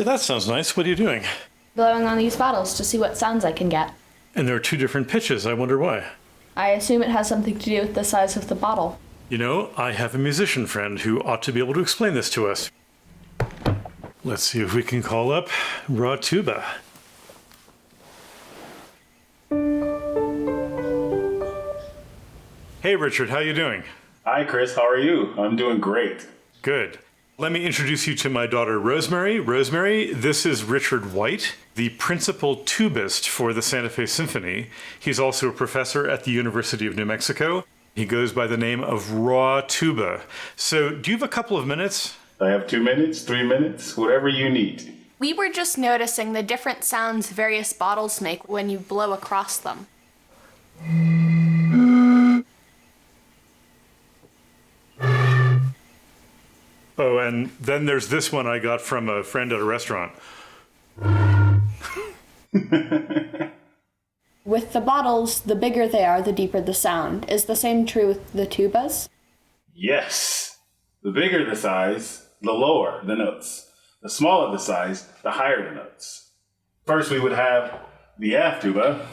Yeah, that sounds nice. What are you doing? Blowing on these bottles to see what sounds I can get. And there are two different pitches. I wonder why. I assume it has something to do with the size of the bottle. You know, I have a musician friend who ought to be able to explain this to us. Let's see if we can call up R.A.W. Tuba. Hey, Richard, how you doing? Hi, Cris. How are you? I'm doing great. Good. Let me introduce you to my daughter, Rosemary. Rosemary, this is Richard White, the Principal Tubist for the Santa Fe Symphony. He's also a professor at the University of New Mexico. He goes by the name of R.A.W. Tuba. So, do you have a couple of minutes? I have 2 minutes, 3 minutes, whatever you need. We were just noticing the different sounds various bottles make when you blow across them. Oh, and then there's this one I got from a friend at a restaurant. With the bottles, the bigger they are, the deeper the sound. Is the same true with the tubas? Yes. The bigger the size, the lower the notes. The smaller the size, the higher the notes. First, we would have the F tuba.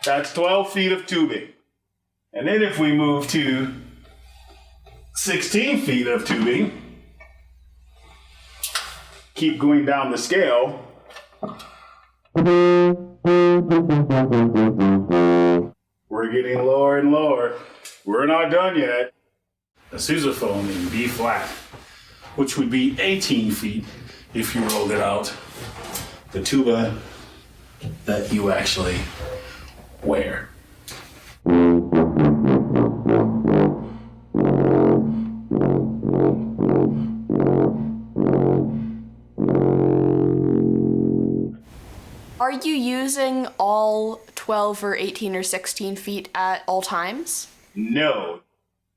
That's 12 feet of tubing. And then if we move to 16 feet of tubing, keep going down the scale. We're getting lower and lower. We're not done yet. A sousaphone in B flat, which would be 18 feet if you rolled it out. The tuba that you actually wear. Are you using all 12 or 18 or 16 feet at all times? No.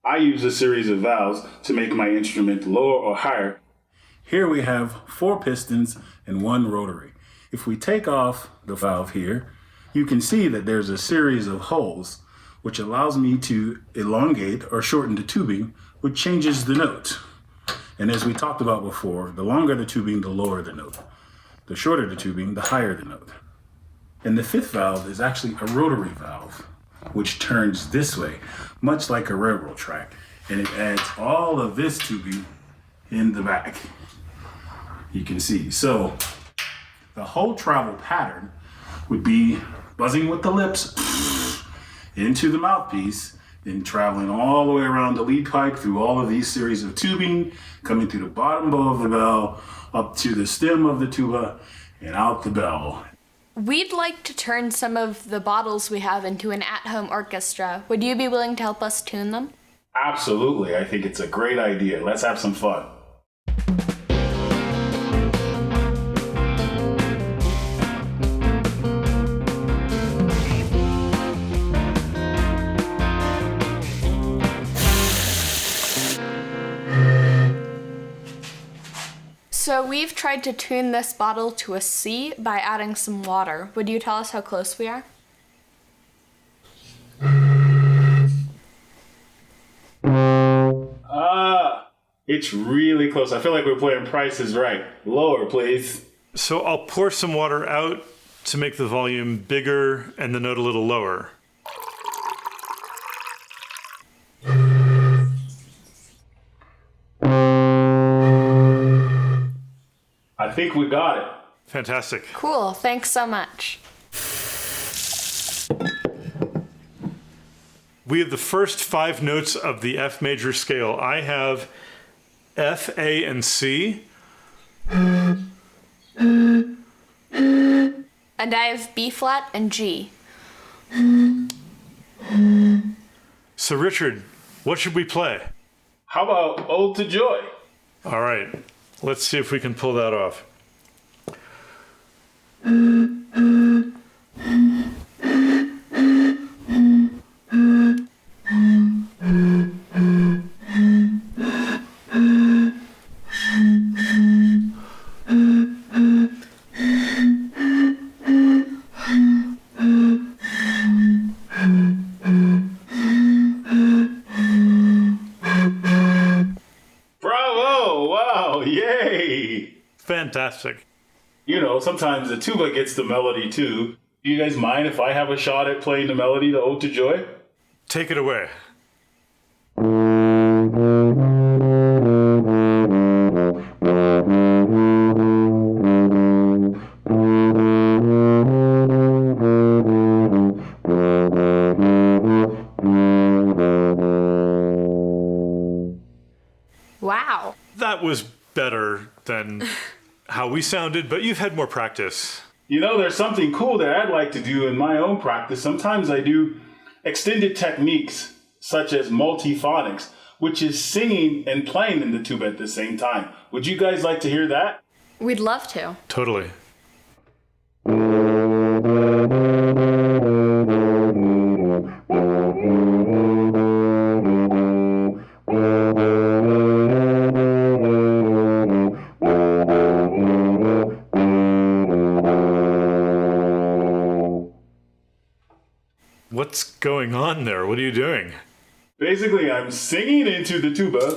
I use a series of valves to make my instrument lower or higher. Here we have 4 pistons and 1 rotary. If we take off the valve here, you can see that there's a series of holes which allows me to elongate or shorten the tubing, which changes the note. And as we talked about before, the longer the tubing, the lower the note. The shorter the tubing, the higher the note. And the 5th valve is actually a rotary valve, which turns this way, much like a railroad track. And it adds all of this tubing in the back. You can see. So the whole travel pattern would be buzzing with the lips into the mouthpiece, then traveling all the way around the lead pipe through all of these series of tubing, coming through the bottom bow of the bell, up to the stem of the tuba, and out the bell. We'd like to turn some of the bottles we have into an at-home orchestra. Would you be willing to help us tune them? Absolutely. I think it's a great idea. Let's have some fun. So we've tried to tune this bottle to a C by adding some water. Would you tell us how close we are? It's really close. I feel like we're playing Price is Right. Lower, please. So I'll pour some water out to make the volume bigger and the note a little lower. I think we got it. Fantastic. Cool, thanks so much. We have the first 5 notes of the F major scale. I have F, A, and C. And I have B flat and G. So Richard, what should we play? How about Ode to Joy? All right, let's see if we can pull that off. fantastic. You know, sometimes the tuba gets the melody too. Do you guys mind if I have a shot at playing the melody, the Ode to Joy? Take it away. Wow. That was better than how we sounded, but you've had more practice. You know, there's something cool that I'd like to do in my own practice. Sometimes I do extended techniques, such as multi-phonics, which is singing and playing in the tuba at the same time. Would you guys like to hear that? We'd love to. Totally. What's going on there? What are you doing? Basically, I'm singing into the tuba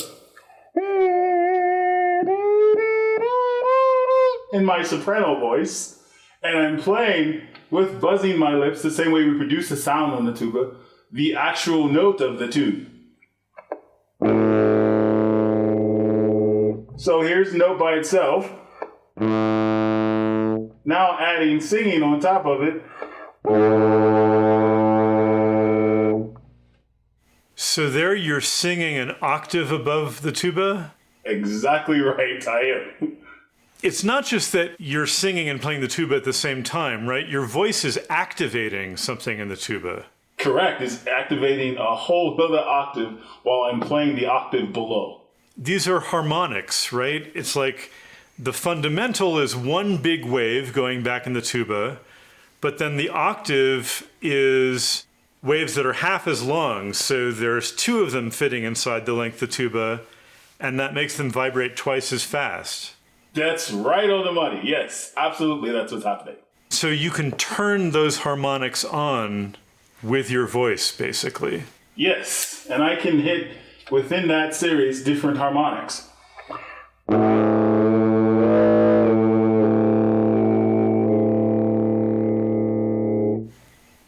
in my soprano voice, and I'm playing with buzzing my lips the same way we produce the sound on the tuba, the actual note of the tune. So here's the note by itself. Now adding singing on top of it. So there you're singing an octave above the tuba? Exactly right, I am. It's not just that you're singing and playing the tuba at the same time, right? Your voice is activating something in the tuba. Correct, it's activating a whole other octave while I'm playing the octave below. These are harmonics, right? It's like the fundamental is one big wave going back in the tuba, but then the octave is waves that are half as long, so there's two of them fitting inside the length of the tuba, and that makes them vibrate twice as fast. That's right on the money. Yes, absolutely, that's what's happening. So you can turn those harmonics on with your voice, basically. Yes, and I can hit, within that series, different harmonics.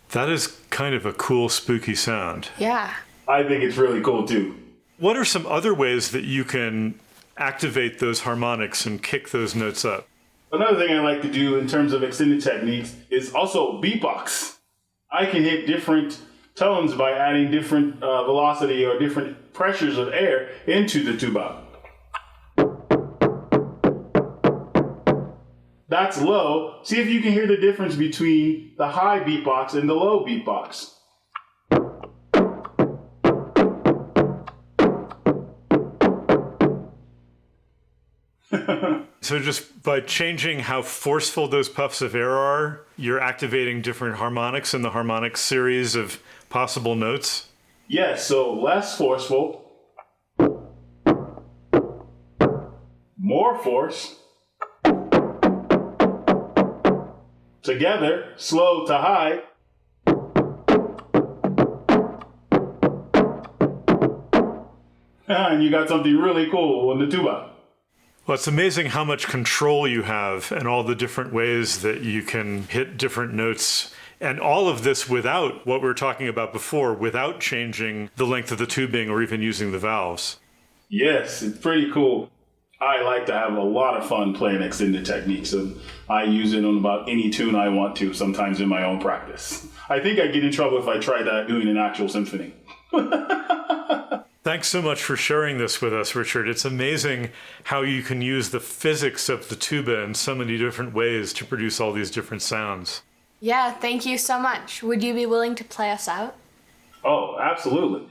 That is kind of a cool, spooky sound. Yeah. I think it's really cool too. What are some other ways that you can activate those harmonics and kick those notes up? Another thing I like to do in terms of extended techniques is also beatbox. I can hit different tones by adding different velocity or different pressures of air into the tuba. That's low. See if you can hear the difference between the high beatbox and the low beatbox. So just by changing how forceful those puffs of air are, you're activating different harmonics in the harmonic series of possible notes? Yes, so less forceful, more force, together, slow to high, and you got something really cool on the tuba. Well, it's amazing how much control you have and all the different ways that you can hit different notes. And all of this without what we were talking about before, without changing the length of the tubing or even using the valves. Yes, it's pretty cool. I like to have a lot of fun playing extended techniques, and I use it on about any tune I want to, sometimes in my own practice. I think I'd get in trouble if I tried that doing an actual symphony. Thanks so much for sharing this with us, Richard. It's amazing how you can use the physics of the tuba in so many different ways to produce all these different sounds. Yeah, thank you so much. Would you be willing to play us out? Oh, absolutely.